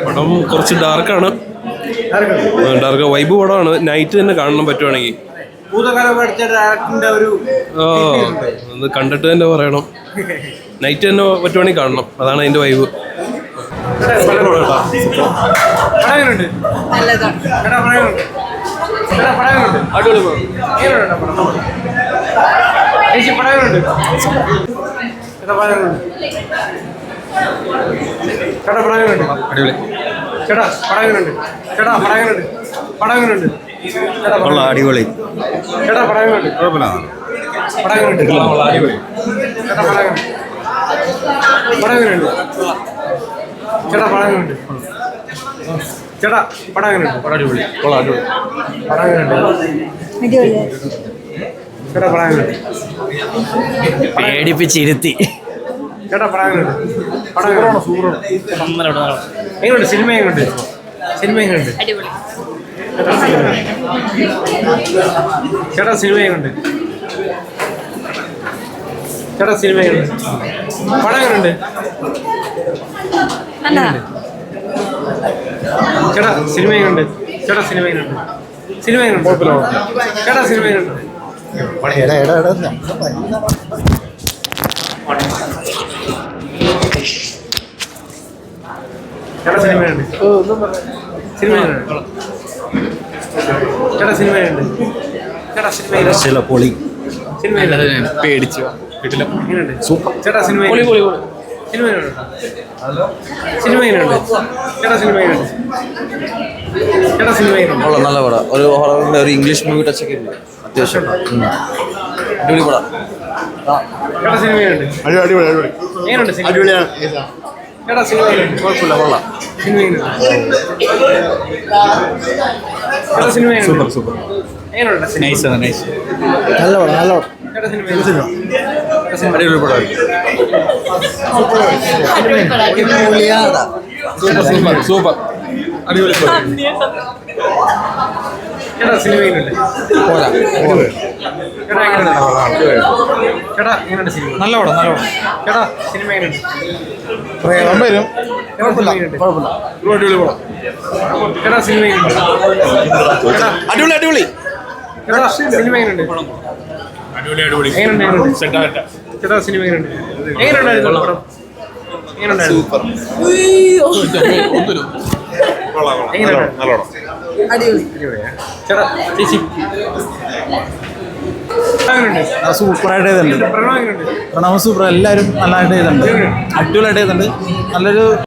പടം കുറച്ച് ഡാർക്കാണ്. Dark vibe പടമാണ്. നൈറ്റ് തന്നെ കാണണം പറ്റുവാണെങ്കിൽ. അത് കണ്ടിട്ട് തന്നെ പറയണം. നൈറ്റ് തന്നെ പറ്റുവാണെങ്കിൽ കാണണം. അതാണ് അതിന്റെ വൈബ്. അടിപൊളി. പേടിപ്പിച്ചിരുത്തി. എങ്ങനെയുണ്ട് സിനിമ? എങ്ങനെയുണ്ട് സിനിമ? എങ്ങനെയുണ്ട് ചേട്ടാ? സിനിമ എങ്ങനെയുണ്ട് ചേട്ടാ? സിനിമ എങ്ങനെയുണ്ട്? പടം എങ്ങനെയുണ്ട് ചേട്ടാ? സിനിമ എങ്ങനെയുണ്ട് ചേട്ടാ? സിനിമ എങ്ങനെയുണ്ട്? സിനിമ എങ്ങനെയുണ്ട് ചേട്ടാ? സിനിമ എങ്ങനെയുണ്ട്? ചേട്ടാ സിനിമയുണ്ട്. സിനിമയുണ്ട് ചേട്ടാ? സിനിമയുണ്ട് ചേട്ടാ? സിനിമ പൊളി. സിനിമ പേടിച്ചു. സൂപ്പർ ചേട്ടാ. സിനിമ സിനിമയുണ്ട്. സിനിമയുണ്ട് ചേട്ടാ? സിനിമയുണ്ട് ചേട്ടാ? സിനിമയുണ്ട്. നല്ല പടം. ഒരു ഹൊററിന്റെ ഒരു ഇംഗ്ലീഷ് മൂവി ടച്ചൊക്കെ ഉണ്ട്. അത്യാവശ്യം അടിപൊളി പടം. ചേട്ടാ സിനിമയുണ്ട്. എങ്ങനെയുണ്ട് സിനിമ? ചേട്ടാ സിനിമയുണ്ട്. കുഴപ്പമില്ല, കൊള്ളാം. സിനിമയുണ്ട് ചേട്ടാ? സിനിമയുണ്ട്. Super super. എങ്ങനെയുണ്ട് സിനിമ? നൈസ്. ചേട്ടാ? സിനിമയുണ്ട്. അടിപൊളി പടം. സൂപ്പർ. അടിപൊളി പടം. ചേട്ടാ സിനിമയുണ്ട്. ചേട്ടാ എങ്ങനെയുണ്ട് സിനിമ? നല്ല പടം. ചേട്ടാ സിനിമയുണ്ട്. അടിപൊളി പടം. ചേട്ടാ സിനിമയുണ്ട്. അടിപൊളി. ചേട്ടാ സിനിമയുണ്ട്. എങ്ങനെയുണ്ട് ചേട്ടാ? സിനിമ എങ്ങനെയുണ്ട്? എങ്ങനെയുണ്ടായിരുന്നു പടം? എങ്ങനെയുണ്ടായിരുന്നു? സൂപ്പർ. ചേട്ടാ ചേച്ചി സൂപ്പറായിട്ട് ചെയ്തിട്ടുണ്ട്. പ്രണവ് എങ്ങനെയുണ്ട്? പ്രണവ് സൂപ്പർ. എല്ലാവരും നല്ലതായിട്ട് ചെയ്തിട്ടുണ്ട്. അടിപൊളിയായിട്ട് ചെയ്തിട്ടുണ്ട്. നല്ലൊരു